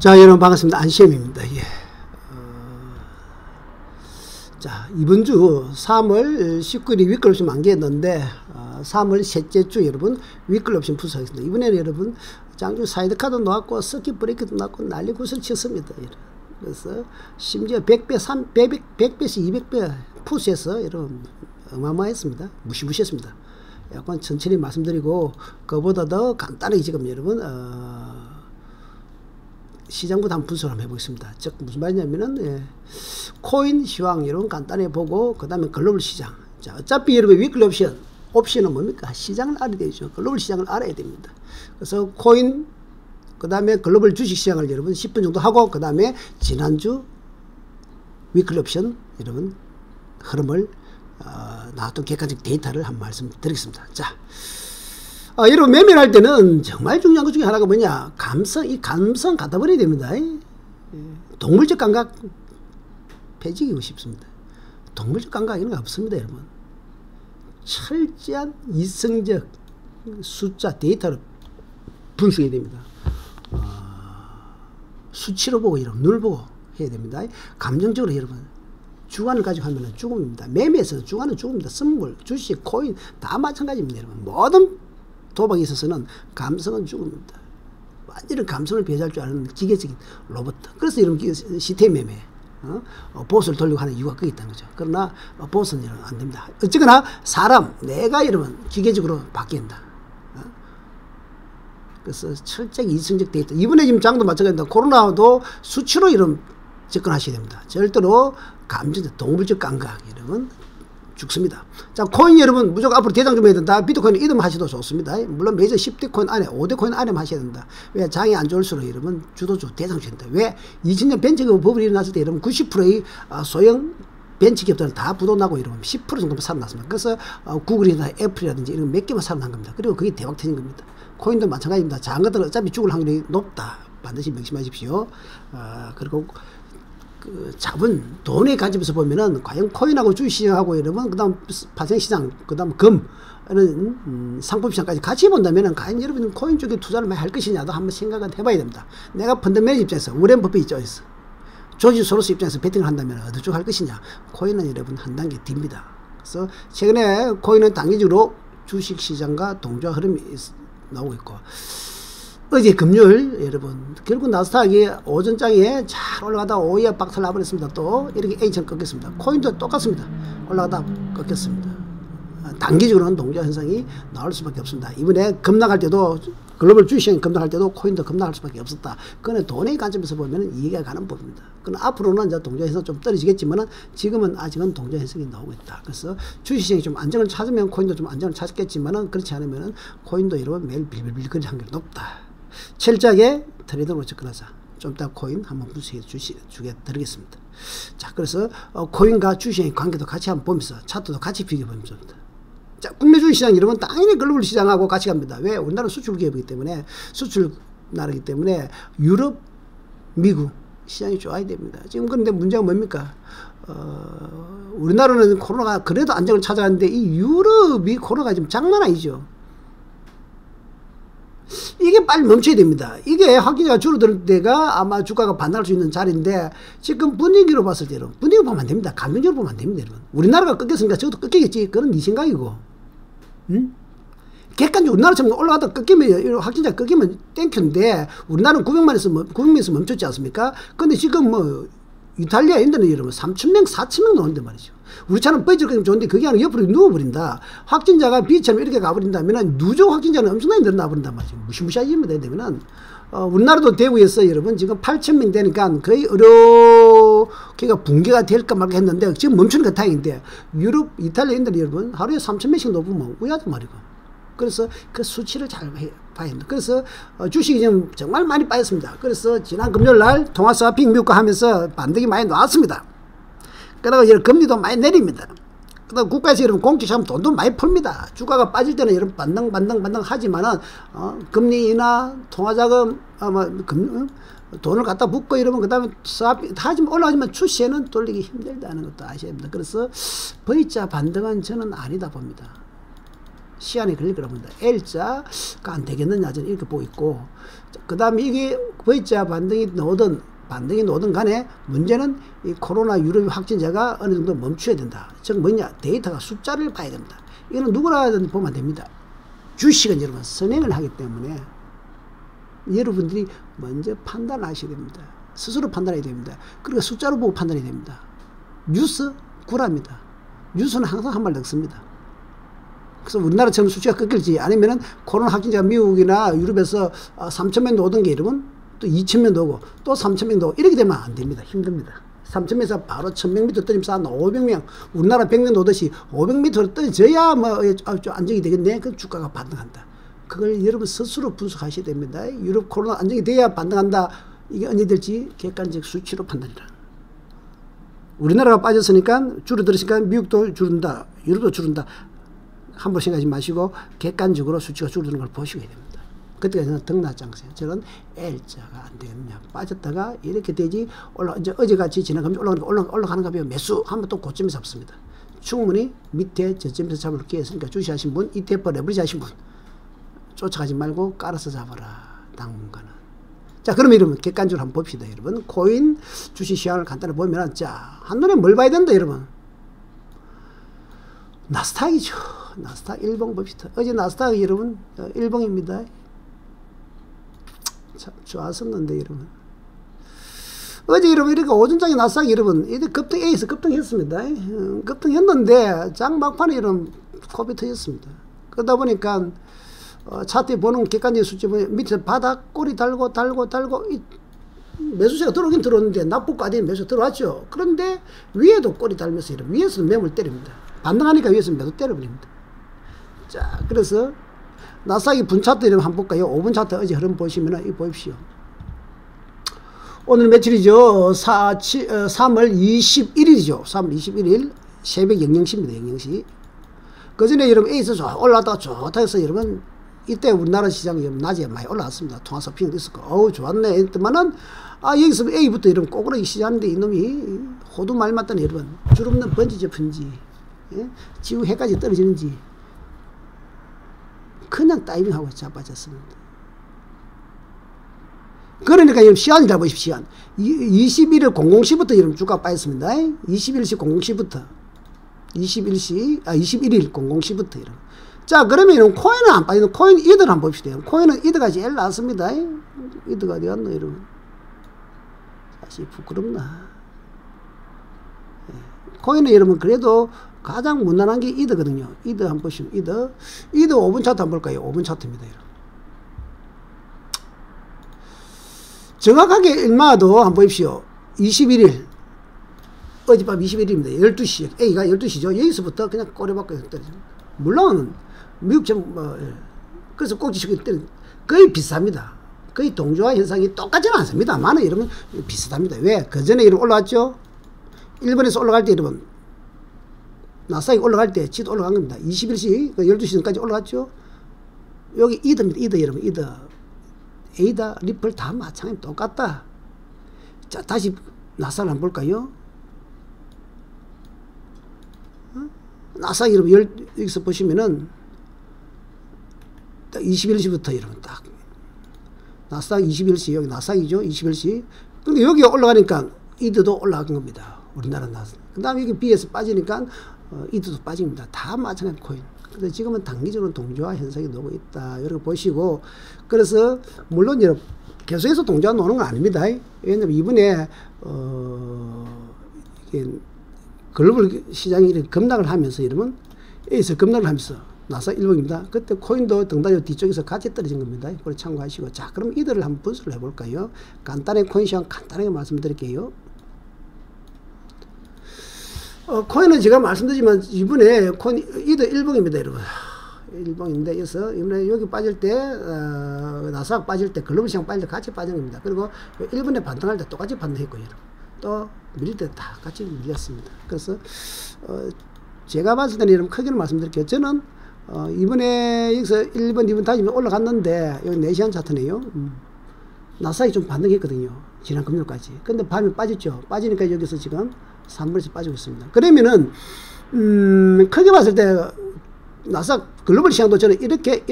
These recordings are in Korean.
자, 여러분 반갑습니다. 안시엠입니다. 예. 자, 이번 주 3월 19일이 위클 옵션 만기했는데 3월 셋째 주 여러분 위클 옵션 분석하겠습니다. 이번에는 여러분 장중 사이드 카드 나왔고 서킷 브레이크도 나왔고 난리 구슬 쳤습니다. 그래서 심지어 100배, 100배씩 200배 푸시해서 여러분 어마어마했습니다. 무시무시했습니다. 약간 천천히 말씀드리고 그보다 더 간단하게 지금 여러분 시장부터 한번 분석을 한번 해보겠습니다. 즉 무슨 말이냐면은 코인 시황 여러분 간단히 보고 그 다음에 글로벌 시장. 자, 어차피 여러분 위클 옵션은 뭡니까? 시장을 알아야 되죠. 글로벌 시장을 알아야 됩니다. 그래서 코인 그 다음에 글로벌 주식 시장을 여러분 10분 정도 하고 그 다음에 지난주 위클 옵션 여러분 흐름을 나왔던 객관적 데이터를 한 말씀 드리겠습니다. 자, 여러분 매매를 할 때는 정말 중요한 것 중에 하나가 뭐냐, 이 감성 갖다 버려야 됩니다. 동물적 감각 폐지기고 싶습니다. 동물적 감각 이런 거 없습니다. 여러분 철저한 이성적 숫자 데이터를 분석해야 됩니다. 수치로 보고 여러분 눈을 보고 해야 됩니다. 감정적으로 여러분 주관을 가지고 하면 죽음입니다. 매매에서는 주관은 죽음입니다. 선물, 주식, 코인 다 마찬가지입니다. 여러분 모든 도박에 있어서는 감성은 죽음입니다. 완전히 감성을 배제할 줄 아는 기계적인 로봇. 그래서 이런 시스템 매매 보수를 돌리고 하는 이유가 거기 있다는 거죠. 그러나 보수는 여러분 안 됩니다. 어쨌거나 사람 내가 여러분 기계적으로 바뀐다. 그래서 철저히 이성적 데이터. 이번에 지금 장도 마찬가지입니다. 코로나도 수치로 이런 접근하셔야 됩니다. 절대로 감정적 동물적 감각 여러분 죽습니다. 자, 코인 여러분 무조건 앞으로 대장 좀 해야 된다. 비트코인 이름 하셔도 좋습니다. 물론 매저 10대 코인 안에 5대 코인 안에만 하셔야 된다. 왜? 장이 안 좋을수록 여러분 주도주 대장 줘야 된다. 왜? 2000년 벤처기업 버블이 일어났을 때 여러분 90%의 소형 벤처기업들은 다 부도나고 여러분 10% 정도만 살아났습니다. 그래서 구글이나 애플이라든지 이런 몇 개만 살아난 겁니다. 그리고 그게 대박 터진 겁니다. 코인도 마찬가지입니다. 작은 것들은 어차피 죽을 확률이 높다. 반드시 명심하십시오. 그리고 그 자본 돈의 관점에서 보면은 과연 코인하고 주식시장하고 여러분 그다음 파생시장 그다음 금은 상품시장까지 같이 본다면은 과연 여러분 코인 쪽에 투자를 많이 할 것이냐도 한번 생각을 해봐야 됩니다. 내가 펀드 매니저 입장에서 워렌 버핏 입장에서 조지 소로스 입장에서 베팅을 한다면 어느 쪽 할 것이냐. 코인은 여러분 한 단계 뒤입니다. 그래서 최근에 코인은 단기적으로 주식시장과 동조화 흐름이 나오고 있고 어제 금요일 여러분 결국 나스닥이 오전장에 잘 올라가다 오후에 박살 나버렸습니다. 또 이렇게 A처럼 꺾였습니다. 코인도 똑같습니다. 올라가다 꺾였습니다. 단기적으로는 동조화 현상이 나올 수밖에 없습니다. 이번에 급락할 때도 글로벌 주식시장이 급락할 때도 코인도 급락할 수밖에 없었다. 그건 돈의 관점에서 보면 이해가 가는 법입니다. 그럼 앞으로는 이제 동조화 현상 좀 떨어지겠지만은 지금은 아직은 동조화 현상이 나오고 있다. 그래서 주식시장이 좀 안정을 찾으면 코인도 좀 안정을 찾겠지만은 그렇지 않으면은 코인도 여러분 매일 빌빌빌 거릴 확률이 높다. 철저하게 트레이더로 접근하자. 좀 이따 코인 한번 분석해 주게 드리겠습니다. 자, 그래서 코인과 주식의 관계도 같이 한번 보면서 차트도 같이 비교해 보면 됩니다. 자, 국내 주식시장 여러분 당연히 글로벌 시장하고 같이 갑니다. 왜? 우리나라는 수출 기업이기 때문에 수출 나라이기 때문에 유럽, 미국 시장이 좋아야 됩니다. 지금 그런데 문제가 뭡니까? 우리나라는 코로나가 그래도 안정을 찾아가는데 이 유럽이 코로나가 지금 장난 아니죠. 이게 빨리 멈춰야 됩니다. 이게 확진자가 줄어들 때가 아마 주가가 반등할 수 있는 자리인데 지금 분위기로 봤을 때는 분위기 보면 안 됩니다. 감정적으로 보면 안 됩니다. 여러분. 우리나라가 꺾였으니까 저것도 꺾이겠지. 그건 네 생각이고. 응? 객관적으로 우리나라처럼 올라가다 꺾이면 확진자 꺾이면 땡큐인데 우리나라는 900만에서 멈췄지 않습니까? 근데 지금 뭐 이탈리아 인도는 여러분 3,000명 4,000명 나오는데 말이죠. 우리처럼 뻗질거리면 좋은데 그게 아니라 옆으로 누워버린다. 확진자가 B처럼 이렇게 가버린다면 누적 확진자는 엄청나게 늘어나버린단 말이죠. 무시무시하게 되면은 우리나라도 대구에서 여러분 지금 8,000명 되니까 거의 어렵게가 붕괴가 될까 말까 했는데 지금 멈추는 게 다행인데 유럽, 이탈리아 인도는 여러분 하루에 3,000명씩 넘으면 우야도 말이고. 그래서 그 수치를 잘 봐야 합니다. 그래서 주식이 지금 정말 많이 빠졌습니다. 그래서 지난 금요일 날 통화스와핑 미국과 하면서 반등이 많이 나왔습니다. 그러다가 금리도 많이 내립니다. 그다음 국가에서 여러분 공직하면 돈도 많이 풀니다. 주가가 빠질 때는 여러분 반등 하지만은 금리 인하, 통화자금 돈을 갖다 붓고 이러면 그다음에 스와핑 다 지금 올라가지만 추세는 돌리기 힘들다는 것도 아셔야 됩니다. 그래서 V자 반등은 저는 아니다 봅니다. 시간이 걸릴 거라고 봅니다. L자가 안 되겠느냐 저는 이렇게 보고 있고 그 다음에 이게 V자 반등이 나오든 간에 문제는 이 코로나 유럽 확진자가 어느 정도 멈춰야 된다. 즉 뭐냐, 데이터가 숫자를 봐야 됩니다. 이거는 누구나 보면 됩니다. 주식은 여러분 선행을 하기 때문에 여러분들이 먼저 판단하셔야 됩니다. 스스로 판단해야 됩니다. 그러니까 숫자로 보고 판단해야 됩니다. 뉴스 구랍니다. 뉴스는 항상 한 말 넣습니다. 그래서 우리나라처럼 수치가 꺾일지, 아니면은 코로나 확진자가 미국이나 유럽에서 3,000명도 오던 게 여러분 또 2,000명도 오고 또 3,000명도 오고 이렇게 되면 안 됩니다. 힘듭니다. 3,000명에서 바로 1,000명 떨어지면서 한 500명, 우리나라 100명도 오듯이 500m로 떨어져야 뭐 좀 안정이 되겠네. 그 주가가 반등한다. 그걸 여러분 스스로 분석하셔야 됩니다. 유럽 코로나 안정이 돼야 반등한다. 이게 언제 될지 객관적 수치로 판단이라. 우리나라가 빠졌으니까 줄어들었으니까 미국도 줄는다, 유럽도 줄는다. 함부로 생각하지 마시고 객관적으로 수치가 줄어드는 걸 보시게 됩니다. 그때까지는 등락장세. 저는 L자가 안 되겠느냐. 빠졌다가 이렇게 되지, 이제 어제같이 지나가면 올라가는 가 보면 매수 한번 또 고점에 잡습니다. 충분히 밑에 저점에서 잡을 기회 있으니까 주시하신 분, ETF 레버리지 하신 분, 쫓아가지 말고 깔아서 잡아라. 당분간은. 자, 그러면 여러분 객관적으로 한번 봅시다. 여러분 코인 주식 시황을 간단히 보면, 자, 한눈에 뭘 봐야 된다 여러분. 나스닥이죠. 나스닥 일봉 봅시다. 어제 나스닥이 여러분 일봉입니다. 참 좋았었는데 여러분. 어제 여러분 이렇게 오전장에 나스닥이 여러분 이제 급등 A에서 급등했습니다. 급등했는데 장 막판에 여러분 코비 터졌습니다. 그러다 보니까 차트에 보는 객관적인 수치 보면 밑에 바닥 꼬리 달고 이 매수세가 들어오긴 들어오는데 납북 아닌 매수 들어왔죠. 그런데 위에도 꼬리 달면서 이런 위에서도 매물 때립니다. 반등하니까 위에서 매도 때려버립니다. 자, 그래서 나스닥이 분 차트 이름 한번 볼까요? 5분 차트 어제 흐름 보시면은 이거 보십시오. 오늘 며칠이죠? 3월 21일이죠. 3월 21일 새벽 00시입니다. 00시. 그 전에 여러분 A에서 올라왔다가 좋다 해서 여러분 이때 우리나라 시장이 낮에 많이 올라왔습니다. 통화 서핑도 있었고, 어우 좋았네 했더만은 여기서 A부터 여러분 꼬꾸라기 시작하는데 이놈이 호두 말 맞다니 여러분 줄 없는 번지죠. 번지. 예? 지구 해까지 떨어지는지 그냥 다이빙하고 자빠졌습니다. 그러니까 여러분 시간을 잘 보십시오. 시간 21일 00시부터 여러분 주가 빠졌습니다. 21시 00시부터 21일 00시부터 여러분. 자, 그러면 코인은 안 빠지는 코인 이들 한번 봅시다. 코인은 이드가 제일 나왔습니다. 이드가 어디 갔노 여러분. 사실 부끄럽나. 코인은 여러분 그래도 가장 무난한 게 이드거든요. 이드 한번 보시면 이드 5분 차트 한번 볼까요? 5분 차트입니다. 여러분. 정확하게 일마도 한번 보십시오. 21일 어젯밤 21일입니다. 12시 A가 12시죠. 여기서부터 그냥 꼬리박고 떨어집니다. 물론 미국 그래서 꼭지치고 거의 비슷합니다. 거의 동조화 현상이 똑같지는 않습니다만 여러분 비슷합니다. 왜? 그 전에 이름 올라왔죠. 일본에서 올라갈 때 여러분 나스닥이 올라갈 때 지도 올라간 겁니다. 21시 12시까지 올라갔죠. 여기 이드입니다. 이드 여러분 이드 에이다 리플 다 마찬가지 똑같다. 자, 다시 나스닥을 한번 볼까요? 나스닥 여러분 여기서 보시면은 21시부터 여러분 딱 나스닥 21시 여기 나스닥이죠. 21시. 근데 여기 올라가니까 이드도 올라간 겁니다. 우리나라 나스닥. 그 다음에 여기 B에서 빠지니까 이드도 빠집니다. 다 마찬가지 코인. 근데 지금은 단기적으로 동조화 현상이 나오고 있다. 이렇게 보시고, 그래서 물론 여러분 계속해서 동조화 나오는 건 아닙니다. 왜냐면 이번에 이게 글로벌 시장이 이렇게 급락을 하면서 여러분 A에서 급락을 하면서 나스닥 일봉입니다. 그때 코인도 등다리 뒤쪽에서 같이 떨어진 겁니다. 그걸 참고하시고, 자, 그럼 이들을 한번 분석을 해볼까요? 간단하게 코인 시장 간단하게 말씀드릴게요. 코인은 제가 말씀드리지만 이번에 코인 이들 일봉입니다, 여러분. 일봉인데 그래서 이번에 여기 빠질 때 나스닥 빠질 때 글로벌 시장 빠질 때 같이 빠진 겁니다. 그리고 일본에 반등할 때 똑같이 반등했고요. 또 밀릴 때 다 같이 밀렸습니다. 그래서 제가 봤을 때는 여러분 크게는 말씀드릴게요. 저는 이번에 여기서 1번, 2번 다시 올라갔는데 여기 4시간 차트네요. 나스닥이 좀 반등했거든요. 지난 금요일까지. 근데 밤에 빠졌죠. 빠지니까 여기서 지금 3분에서 빠지고 있습니다. 그러면은 크게 봤을 때 나스닥 글로벌 시장도 저는 이렇게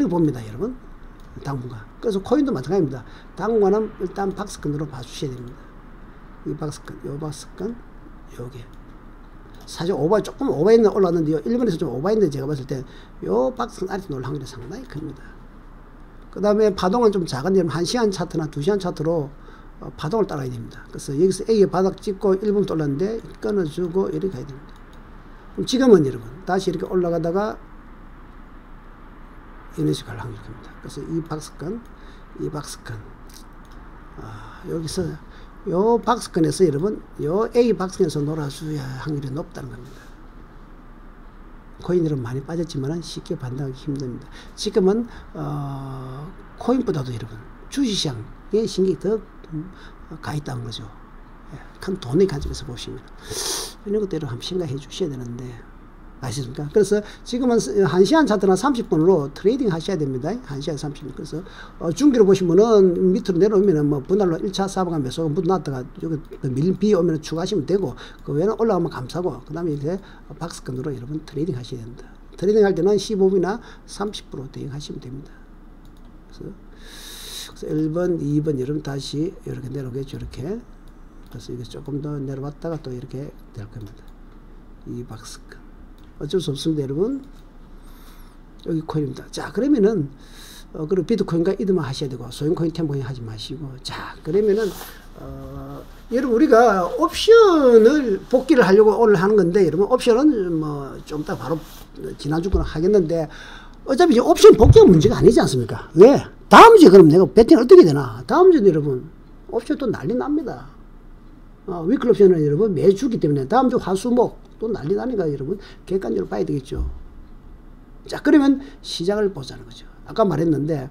봅니다, 여러분. 당분간. 그래서 코인도 마찬가지입니다. 당분간은 일단 박스권으로 봐주셔야 됩니다. 이 박스권, 요 박스권, 요게. 사실 조금 오버했는 올랐는데요. 일본에서 좀 오버했는데 제가 봤을 때 요 박스권 아래서 놀 확률이 상당히 큽니다. 그 다음에 파동은 좀 작은데 1시간 차트나 2시간 차트로 파동을 따라야 됩니다. 그래서 여기서 A의 바닥 찍고 1분 올랐는데 끊어주고 이렇게 가야 됩니다. 그럼 지금은 여러분 다시 이렇게 올라가다가 이런 식으로 갈 확률이 큽니다. 그래서 이 박스권, 여기서 요 박스권에서 여러분 요 A 박스권에서 놀아줘야 확률이 높다는 겁니다. 코인 여러분 많이 빠졌지만 쉽게 반등하기 힘듭니다. 지금은 코인보다도 여러분 주식시장에 신경이 더 가 있다는 거죠. 큰 돈의 관점에서 보시면 이런 것들을 한번 생각해 주셔야 되는데 아시습니까? 그래서 지금은 1시간 차트나 30분으로 트레이딩 하셔야 됩니다. 1시간 30분. 그래서 중기로 보시면은 밑으로 내려오면은 뭐 분할로 1차 사방한 매수가 묻어놨다가 여기 밀린 비 오면 추가하시면 되고 그 외에는 올라가면 감사고 그 다음에 이제 박스권으로 여러분 트레이딩 하셔야 됩니다. 트레이딩 할 때는 15분이나 30% 대응하시면 됩니다. 그래서 1번, 2번 여러분 다시 이렇게 내려오겠죠. 이렇게. 그래서 이게 조금 더 내려왔다가 또 이렇게 될 겁니다. 이 박스권. 어쩔 수 없습니다, 여러분. 여기 코인입니다. 자, 그러면은, 그리고 비트코인과 이드만 하셔야 되고, 소형코인, 템코인 하지 마시고, 자, 그러면은, 여러분, 우리가 옵션을 복귀를 하려고 오늘 하는 건데, 여러분, 옵션은 뭐, 좀 이따 바로 지난주거나 하겠는데, 어차피 이제 옵션 복귀가 문제가 아니지 않습니까? 왜? 다음 주에 그럼 내가 배팅 어떻게 되나? 다음 주에 여러분, 옵션 또 난리 납니다. 위클 옵션은 여러분 매주기 때문에 다음 주 화수목 또 난리 나니까 여러분 객관적으로 봐야 되겠죠. 자, 그러면 시장을 보자는 거죠. 아까 말했는데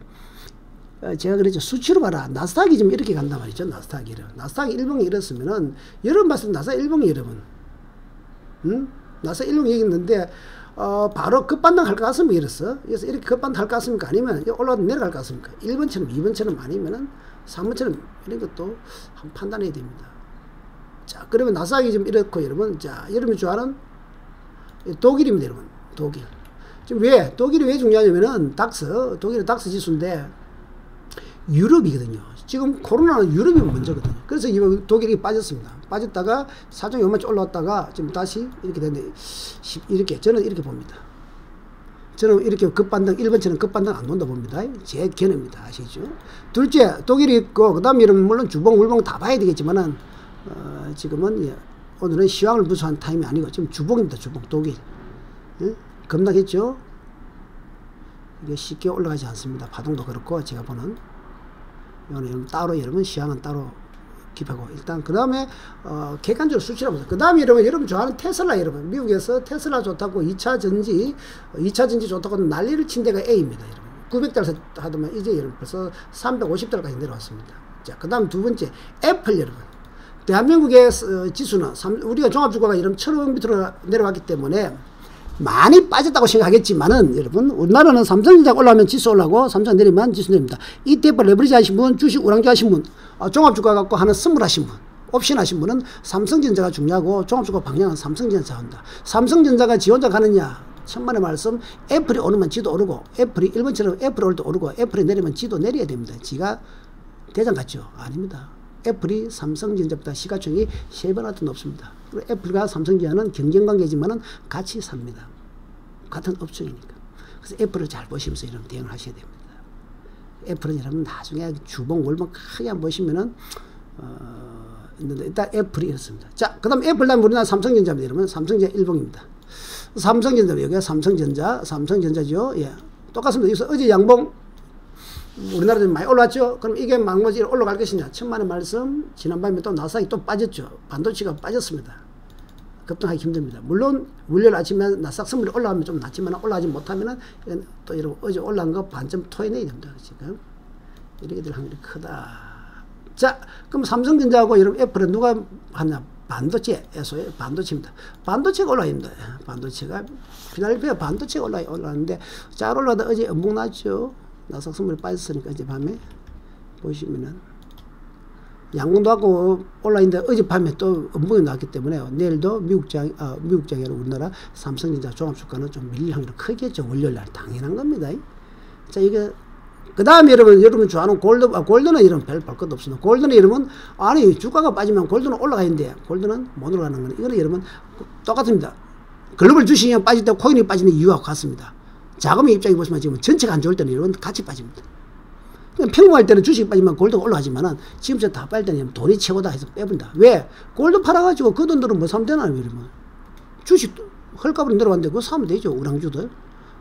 제가 그랬죠. 수치로 봐라. 나스닥이 지금 이렇게 간단 말이죠. 나스닥이 일봉이 이렇으면은 여러분 봤을 때 나스닥 일봉이 여러분 나스닥 일봉이 여기 있는데 바로 급반등 할 것 같습니까? 이랬어. 그래서 이렇게 급반등 할 것 같습니까? 아니면 올라가다 내려갈 것 같습니까? 1번처럼 2번처럼 아니면은 3번처럼 이런 것도 한번 판단해야 됩니다. 자, 그러면 나스닥이 좀 이렇고, 여러분. 자, 여러분이 좋아하는 독일입니다, 여러분. 독일. 지금 독일이 왜 중요하냐면은, 독일은 닥스 지수인데, 유럽이거든요. 지금 코로나는 유럽이 먼저거든요. 그래서 이번 독일이 빠졌습니다. 빠졌다가, 사정이 얼마씩 올라왔다가, 지금 다시 이렇게 됐는데, 이렇게, 저는 이렇게 봅니다. 저는 이렇게 급반등, 1번처럼 급반등 안 논다 봅니다. 제 견해입니다. 아시죠? 둘째, 독일이 있고, 그 다음에 여러분, 물론 주봉, 물봉 다 봐야 되겠지만은, 지금은 오늘은 시황을 무수한 타임이 아니고 지금 주봉입니다. 주봉 독일 급락했죠. 이게 쉽게 올라가지 않습니다. 파동도 그렇고 제가 보는 여러분 따로 여러분 시황은 따로 기하고 일단 그 다음에 객관적으로 수치를 보세요. 그 다음에 여러분 좋아하는 테슬라 여러분 미국에서 테슬라 좋다고 2차 전지 좋다고 난리를 친 데가 A입니다. 여러분 900달러 하더만 이제 여러분 벌써 350달러까지 내려왔습니다. 자, 그 다음 두 번째 애플 여러분. 대한민국의 지수는 우리가 종합주가가 이런 1,500 밑으로 내려왔기 때문에 많이 빠졌다고 생각하겠지만은 여러분 우리나라는 삼성전자가 올라오면 지수 올라가고 삼성 내리면 지수 내립니다. ETF 레버리지 하신 분, 주식 우량주 하신 분, 종합주가 갖고 하는 선물 하신 분, 옵션 하신 분은 삼성전자가 중요하고 종합주가 방향은 삼성전자 한다. 삼성전자가 지 혼자 가느냐? 천만의 말씀. 애플이 오르면 지도 오르고 애플이 1번처럼 애플이 올 때 오르고 애플이 내리면 지도 내려야 됩니다. 지가 대장 같죠? 아닙니다. 애플이 삼성전자보다 시가총액이 3배나 더 높습니다. 그리고 애플과 삼성전자는 경쟁관계지만은 같이 삽니다. 같은 업종이니까. 그래서 애플을 잘 보시면서 이런 대응을 하셔야 됩니다. 애플은 여러분 나중에 주봉, 월봉 크게 한번 보시면은, 일단 애플이 이렇습니다. 자, 그 다음 애플 다음 우리나라 삼성전자입니다. 여러분, 삼성전자 일봉입니다. 삼성전자, 여기가 삼성전자죠. 예. 똑같습니다. 여기서 어제 양봉, 우리나라도 많이 올랐죠. 그럼 이게 망고지 올라갈 것이냐? 천만의 말씀. 지난밤에 또 나스닥이 또 빠졌죠. 반도체가 빠졌습니다. 급등하기 힘듭니다. 물론 월요일 아침에 나스닥 선물이 올라가면 좀 낫지만 올라가지 못하면은 또 이런 어제 올라간 거 반점 토해내야 됩니다. 지금 이렇게 될 확률이 크다. 자, 그럼 삼성전자하고 여러분 애플은 누가 하냐? 반도체에서의 반도체입니다. 반도체가 올라갑니다. 반도체가 필라델피아 반도체가 올라왔는데 잘 올라가다 어제 엄청 났죠. 나스닥 선물이 빠졌으니까 이제 밤에 보시면은 양봉도 하고 온라인데 어젯밤에 또 음봉이 나왔기 때문에 내일도 미국장이 아니라 우리나라 삼성전자 종합주가는 좀 밀릴 확률이 크겠죠. 월요일날 당연한 겁니다. 자, 이게 그 다음에 여러분 좋아하는 골드는 여러분 별 볼 것도 없습니다. 골드는 여러분, 아니, 주가가 빠지면 골드는 올라가 있는데, 골드는 못 올라가는 거는, 이거는 여러분, 똑같습니다. 글로벌 주식이 빠질 때 코인이 빠지는 이유와 같습니다. 자금의 입장에 보시면 지금 전체가 안 좋을 때는 여러분 같이 빠집니다. 평범할 때는 주식이 빠지면 골드가 올라가지만은, 지금처럼 다 빠질 때는 돈이 최고다 해서 빼본다. 왜? 골드 팔아가지고 그 돈으로 뭐 사면 되나요, 여러분? 주식 헐값으로 내려왔는데 그거 사면 되죠, 우량주들.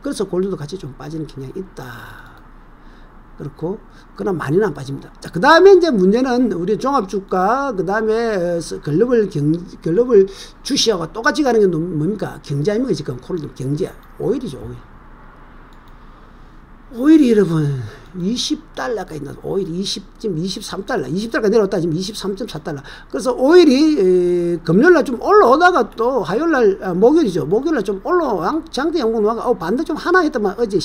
그래서 골드도 같이 좀 빠지는 경향이 있다. 그렇고, 그러나 많이는 안 빠집니다. 자, 그 다음에 이제 문제는 우리 종합주가, 그 다음에 글로벌 주식하고 똑같이 가는 게 뭡니까? 경제 아닙니까? 지금 코로나 경제. 오일이죠, 오일. 오일이 여러분, 20달러까지 나서, 오일이 지금 23달러, 20달러까지 내려왔다, 지금 23.4달러. 그래서 오일이 금요일날 좀 올라오다가 또 화요일날, 목요일이죠. 목요일날 좀 장대 양봉 나와가, 반대 좀 하나 했더만 어제,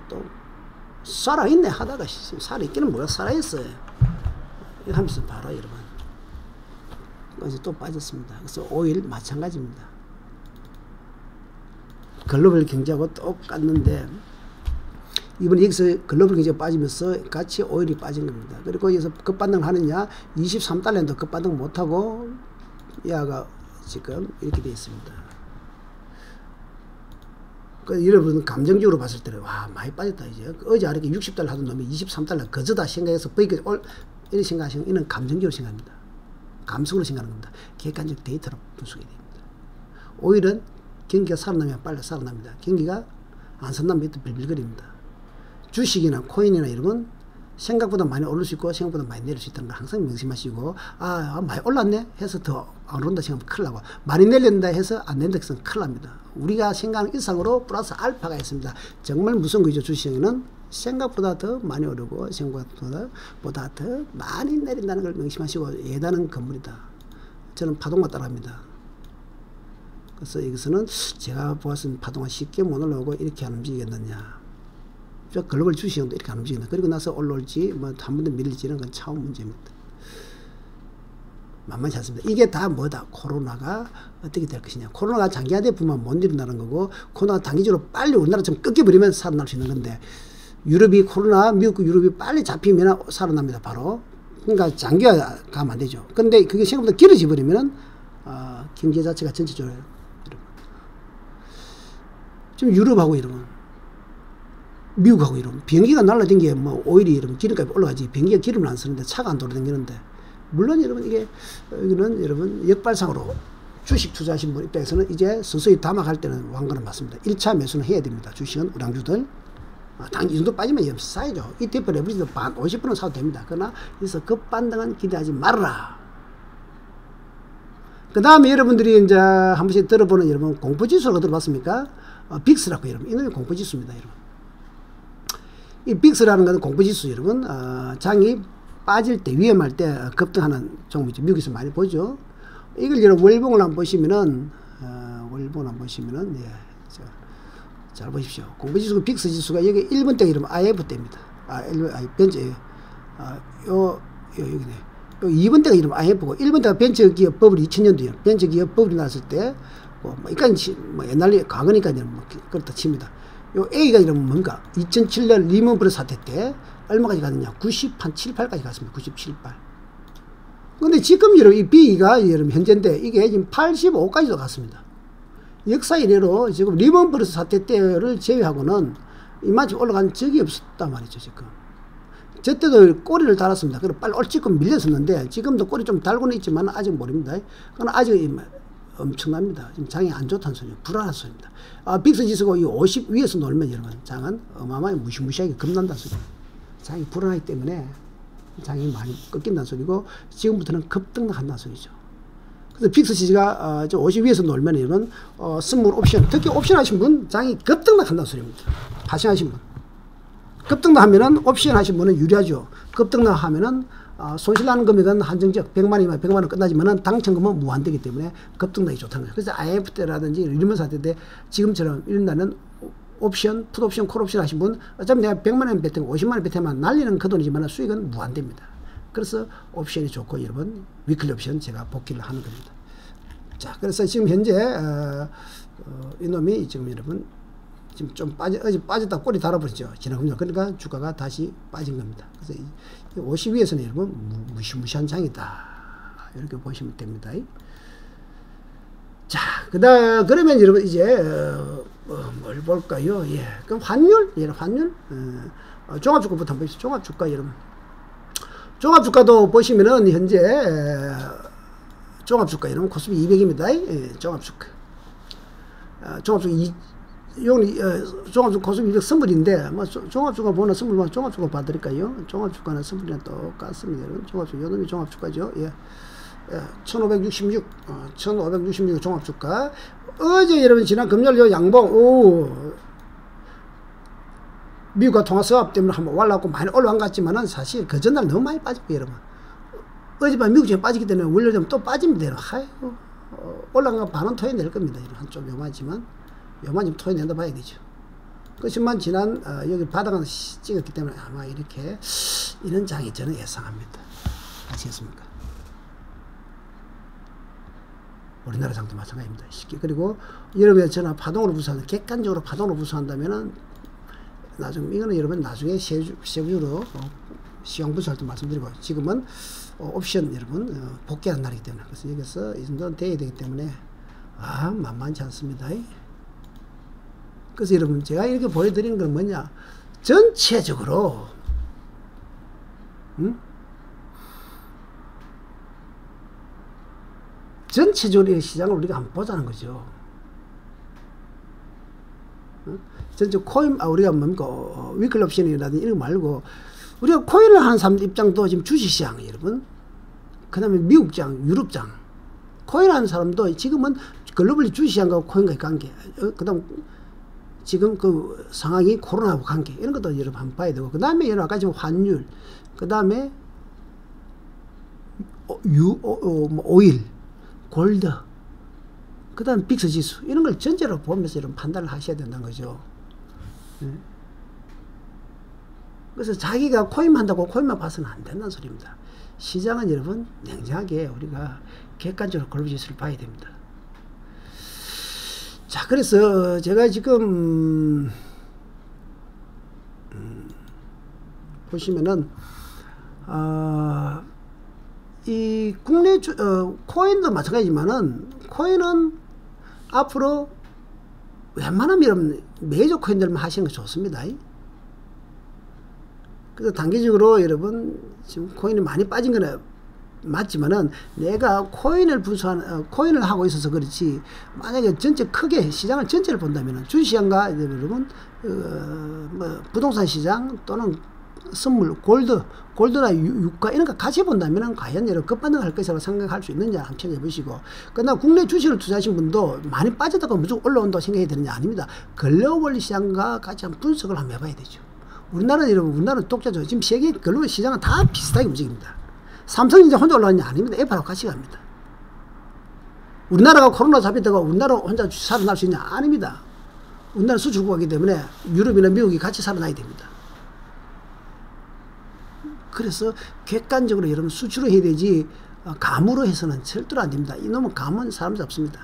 또, 살아있네 하다가 살아있기는 뭐야, 살아있어요. 이거 하면서 봐라 여러분. 어제 또 빠졌습니다. 그래서 오일 마찬가지입니다. 글로벌 경제하고 똑같는데 이번에 여기서 글로벌 경제가 빠지면서 같이 오일이 빠진 겁니다. 그리고 여기서 급반등을 하느냐, 23달러인데 급반등 못하고 야가 지금 이렇게 되어 있습니다. 여러분 감정적으로 봤을 때는 와 많이 빠졌다 이제. 어제 아래게 60달러 하던 놈이 23달러 거저다 생각해서 이렇게 생각하시면 이는 감정적으로 생각합니다. 감성으로 생각하는 겁니다. 객관적 데이터로 분석이 됩니다. 오일은 경기가 살아나면 빨리 살아납니다. 경기가 안 살아나면 밑에 빌빌거립니다. 주식이나 코인이나 이런 건 생각보다 많이 오를 수 있고 생각보다 많이 내릴 수 있다는 걸 항상 명심하시고, 많이 올랐네 해서 더 안 오른다 생각하면 큰일 나고, 많이 내린다 해서 안 내린다 해서 큰일 납니다. 우리가 생각하는 이상으로 플러스 알파가 있습니다. 정말 무서운 거죠. 주식은 생각보다 더 많이 오르고 생각보다 더 많이 내린다는 걸 명심하시고, 예단은 건물이다. 저는 파동만 따라합니다. 그래서 여기서는 제가 보았을 파동은 쉽게 못 올라오고 이렇게 안 움직이겠느냐. 저 글로벌 주식도 이렇게 안 움직인다. 그리고 나서 올라올지 뭐 한 번 더 밀릴지는 건 차후 문제입니다. 만만치 않습니다. 이게 다 뭐다? 코로나가 어떻게 될 것이냐. 코로나가 장기화되면 못 일어나는 거고, 코로나가 단기적으로 빨리 우리나라처럼 꺾여버리면 살아날 수 있는 건데, 미국과 유럽이 빨리 잡히면 살아납니다. 바로. 그러니까 장기화가 가면 안 되죠. 근데 그게 생각보다 길어져 버리면은 경제 자체가 전체적으로 지금 유럽하고 여러분, 미국하고 이러면 비행기가 날라든 게 뭐 오일이 이러면 기름값이 올라가지, 비행기가 기름을 안 쓰는데 차가 안 돌아다니는데, 물론 여러분 여기는 여러분 역발상으로 주식 투자하신 분 입장에서는 이제 서서히 담아갈 때는 왕관은 맞습니다. 1차 매수는 해야 됩니다. 주식은 우량주들 당 이 정도 빠지면 쌓이죠. ETF 레버리지도 50%는 사도 됩니다. 그러나 여기서 급반등은 기대하지 말아라. 그 다음에 여러분들이 이제 한 번씩 들어보는 여러분 공포지수라고 들어봤습니까? 빅스라고 여러분, 이놈이 공포지수입니다. 여러분, 이 빅스라는 것은 공포지수 여러분, 장이 빠질 때, 위험할 때 급등하는 종목이죠. 미국에서 많이 보죠. 이걸 여러분 월봉을 한번 보시면은, 예, 잘 보십시오. 공포지수 빅스 지수가 여기 1번대가 이러면 IF대입니다. 벤처, 여기네. 2번대가 이러면 IF고, 1번대가 벤처기업 버블이 2000년도에 벤처기업 버블이 났을 때, 옛날에 과거니까 그렇다 칩니다. 요 A가 이러면 뭔가 2007년 리먼 브러스 사태 때 얼마까지 갔느냐, 97~8까지 갔습니다. 97~8. 근데 지금 여러분 이 B가 여러분 현재인데 이게 지금 85까지도 갔습니다. 역사 이래로 지금 리먼 브러스 사태 때를 제외하고는 이만큼 올라간 적이 없었단 말이죠. 지금 저 때도 꼬리를 달았습니다. 그리고 빨리 얼찍금 밀렸었는데 지금도 꼬리 좀 달고는 있지만 아직 모릅니다. 그러나 아직 엄청납니다. 지금 장이 안 좋다는 소리예요. 불안한 소리입니다. 빅스 지수가 이 50 위에서 놀면 여러분 장은 어마어마하게 무시무시하게 겁난다는 소리입니다. 장이 불안하기 때문에 장이 많이 꺾인다는 소리고, 지금부터는 급등한다는 소리죠. 그래서 빅스 지수가 50 위에서 놀면 여러분 스몰 옵션, 특히 옵션 하신 분 장이 급등한다는 소리입니다. 파생하신 분 급등하면은 옵션 하신 분은 유리하죠. 급등하면은 손실나는 금액은 한정적 100만원이면 100만원 끝나지만은 당첨금은 무한되기 때문에 급등락이 좋다는 거예요. 그래서 IMF 때라든지 이러면서 할 때 지금처럼 이런다는 옵션, 풋옵션, 콜옵션 하신 분 어차피 내가 100만원 베테면 50만원 베테면 날리는 그 돈이지만 수익은 무한됩니다. 그래서 옵션이 좋고 여러분 위클리 옵션 제가 복귀를 하는 겁니다. 자, 그래서 지금 현재 이놈이 지금 여러분 지금 좀 어제 빠졌다 꼬리 달아버렸죠. 지난 금요일. 그러니까 주가가 다시 빠진 겁니다. 그래서 50위에서는 여러분 무시무시한 장이다. 이렇게 보시면 됩니다. 자, 그러면 여러분 이제 뭘 볼까요? 예, 그럼 환율, 환율, 종합주가부터 한번 보시죠. 종합주가 여러분, 종합주가도 보시면은 현재 종합주가 여러분 코스피 200입니다. 예, 종합주가, 종합주가 코스피 200 선물인데 뭐 종합주가 보는 선물만 종합주가 봐드릴까요? 종합주가는 선물이랑 똑같습니다. 여러분, 종합주가 요놈이 종합주가죠. 예. 1566 종합주가. 어제 여러분 지난 금요일 양봉 미국과 통화수합 때문에 한번 올라가고 많이 올라간 것 같지만은 사실 그 전날 너무 많이 빠졌고 여러분 어젯밤 미국 지금 빠지기 때문에 월요일 되면 또 빠집니다. 아이고 올라간 거 반은 토해 낼 겁니다. 한좀 요만하지만 토해 낸다 봐야 되죠. 그렇지만 지난 여기 바닥은 찍었기 때문에 아마 이렇게 이런 장이 저는 예상합니다. 아시겠습니까? 우리나라 장도 마찬가지입니다. 쉽게. 그리고 여러분이 저는 파동으로 부수한다. 객관적으로 파동으로 부수한다면은 나중에 이거는 여러분 나중에 세부적으로 시황 부수할 때 말씀드리고 지금은 옵션 여러분 복귀하는 날이기 때문에 그래서 여기서 이 정도는 돼야 되기 때문에 만만치 않습니다. 그래서 여러분 제가 이렇게 보여드리는 건 뭐냐 전체적으로 전체적으로 시장을 우리가 한번 보자는 거죠. 전체 코인, 우리가 뭡니까, 위클 옵션이라든지 이런 거 말고, 우리가 코인을 하는 사람 입장도 지금 주식시장, 여러분. 그 다음에 미국장, 유럽장. 코인 하는 사람도 지금은 글로벌 주식시장과 코인과의 관계, 그 다음 지금 그 상황이 코로나하고 관계, 이런 것도 여러분 한번 봐야 되고, 그 다음에 여러분 아까 지금 환율, 그 다음에 오일, 골드, 그 다음 빅스 지수 이런 걸 전체로 보면서 이런 판단을 하셔야 된다는 거죠. 그래서 자기가 코인만 한다고 코인만 봐서는 안 된다는 소리입니다. 시장은 여러분 냉정하게 우리가 객관적으로 글로벌 지수를 봐야 됩니다. 자, 그래서 제가 지금 보시면은 이 국내 코인도 마찬가지지만은 코인은 앞으로 웬만하면 여러분 메이저 코인들만 하시는 게 좋습니다. 그래서 단기적으로 여러분 지금 코인이 많이 빠진 거는 맞지만은 내가 코인을 코인을 하고 있어서 그렇지 만약에 전체 크게 시장을 전체를 본다면은 주시장과 여러분 뭐 부동산 시장 또는 선물, 골드나 유가 이런 거 같이 본다면 과연 여러분 급반등할 것이라고 생각할 수 있느냐 한번 생각해 보시고, 그러나 국내 주식을 투자하신 분도 많이 빠졌다가 무조건 올라온다고 생각해야 되느냐 아닙니다. 글로벌 시장과 같이 한번 분석을 한번 해봐야 되죠. 우리나라는 여러분 우리나라는 독자죠. 지금 세계 글로벌 시장은 다 비슷하게 움직입니다. 삼성전자 혼자 올라왔냐 아닙니다. 애플하고 같이 갑니다. 우리나라가 코로나 잡혔다가 우리나라 혼자 살아날 수 있냐 아닙니다. 우리나라 수출국이기 때문에 유럽이나 미국이 같이 살아나야 됩니다. 그래서 객관적으로 여러분 수출을 해야 되지 감으로 해서는 절대로 안 됩니다. 이놈은 감은 사람 잡습니다.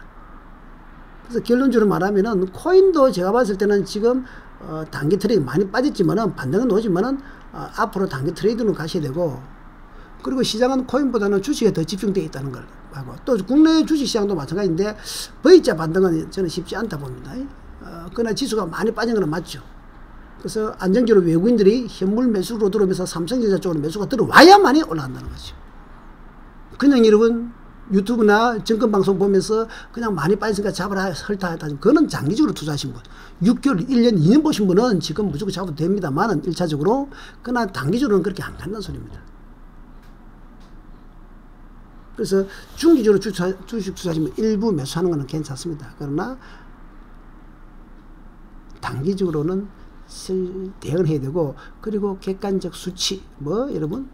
그래서 결론적으로 말하면은 코인도 제가 봤을 때는 지금 단기 트레이드 많이 빠졌지만은 반등은 오지만은 앞으로 단기 트레이드는 가셔야 되고, 그리고 시장은 코인보다는 주식에 더 집중되어 있다는 걸 하고, 또 국내 주식시장도 마찬가지인데 V자 반등은 저는 쉽지 않다 봅니다. 그러나 지수가 많이 빠진 건 맞죠. 그래서 안정적으로 외국인들이 현물 매수로 들어오면서 삼성전자 쪽으로 매수가 들어와야만이 올라간다는 거죠. 그냥 여러분 유튜브나 증권방송 보면서 그냥 많이 빠졌으니까 잡아라 헐다 했다, 그거는 장기적으로 투자하신 분, 6개월, 1년, 2년 보신 분은 지금 무조건 잡아도 됩니다만은 1차적으로, 그러나 단기적으로는 그렇게 안 간다는 소리입니다. 그래서 중기적으로 주식 투자하시면 일부 매수하는 것은 괜찮습니다. 그러나 단기적으로는 대응을 해야 되고, 그리고 객관적 수치, 여러분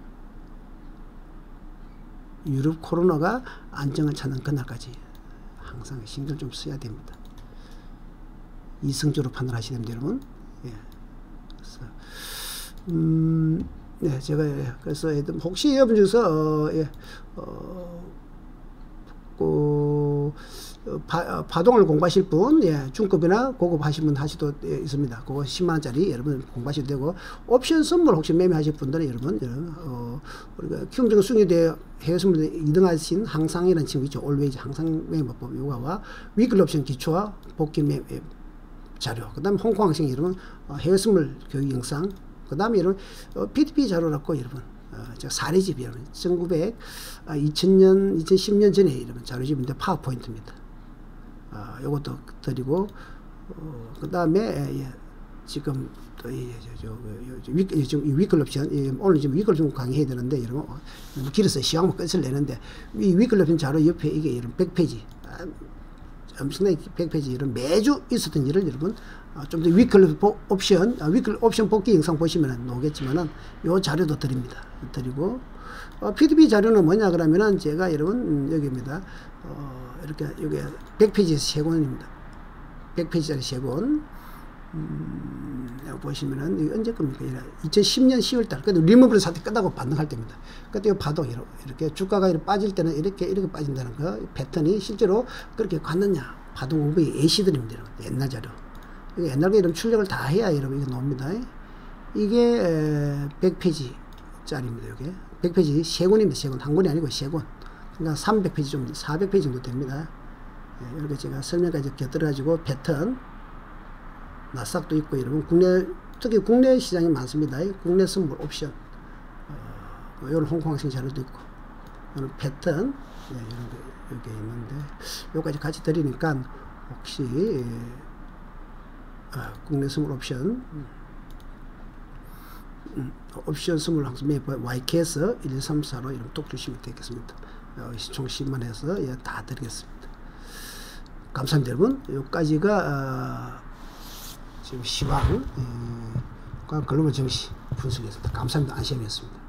유럽 코로나가 안정을 찾는 그날까지 항상 신경 좀 써야 됩니다. 이성적으로 판단하셔야 됩니다, 여러분. 예. 그래서 네, 제가 그래서 혹시 여러분 중에서 파동을 공부하실 분, 예, 중급이나 고급 하실 분 하셔도 있습니다. 그거 10만원짜리 여러분 공부하셔도 되고, 옵션 선물 혹시 매매하실 분들은 여러분, 우리가 키움증권 수익률대 해외 선물 2등 하신 항상이라는 친구 있죠. 올웨이즈 항상 매매법 요가와 위클 옵션 기초와 복귀 매매 자료, 그 다음에 홍콩 항생 여러분, 해외 선물 교육 영상, 그 다음에 여러분, PTP 자료라고 여러분, 제가 사례집 여러분, 2000년, 2010년 전에 여러분 자료집인데 파워포인트입니다. 요것도 드리고, 그 다음에, 예, 지금 또, 지금 위클 옵션, 오늘 지금 위클 옵션 강의해야 되는데, 여러분, 길어서 시황만 끝을 내는데, 이 위클 옵션 자료 옆에 이게 이런 100페이지, 엄청나게 100페이지 이런 매주 있었던 일을 여러분, 좀 더 위클 옵션 복귀 영상 보시면 나오겠지만은, 요 자료도 드립니다. 드리고, PDB 자료는 뭐냐 그러면은 제가 여러분, 여기입니다. 이렇게, 여기 100페이지에서 3권입니다. 100페이지짜리 3권. 여기 보시면은, 이거 언제 겁니까? 2010년 10월달. 그래도 리무블 사태 끝나고 반등할 때입니다. 그때 이 파동, 이렇게 주가가 이렇게 빠질 때는 이렇게 빠진다는 거, 패턴이 실제로 그렇게 갔느냐. 파동 공부의 예시들입니다. 옛날 자료. 이게 옛날 거 이런 출력을 다 해야 여러분, 이거 나옵니다. 이게 100페이지짜리입니다. 이게. 100페이지 3권입니다. 3권. 한 권이 아니고 3권. 그러니까 300페이지 정도, 400페이지 정도 됩니다. 예, 이렇게 제가 설명까지 곁들여가지고 패턴, 나스닥도 있고, 여러분, 특히 국내 시장이 많습니다. 국내 선물 옵션, 요런 홍콩 항생 자료도 있고, 요런 패턴, 예, 이런 게, 여기 있는데, 요까지 같이 드리니까, 혹시, 국내 선물 옵션, 옵션 선물 항상 매번 YK에서 1, 2, 3, 4로 이름 뚝 주시면 되겠습니다. 총 10만 해서, 예, 다 드리겠습니다. 감사합니다, 여러분. 여기까지가, 지금 시황, 글로벌 증시 분석이었습니다. 감사합니다. 안시험이었습니다.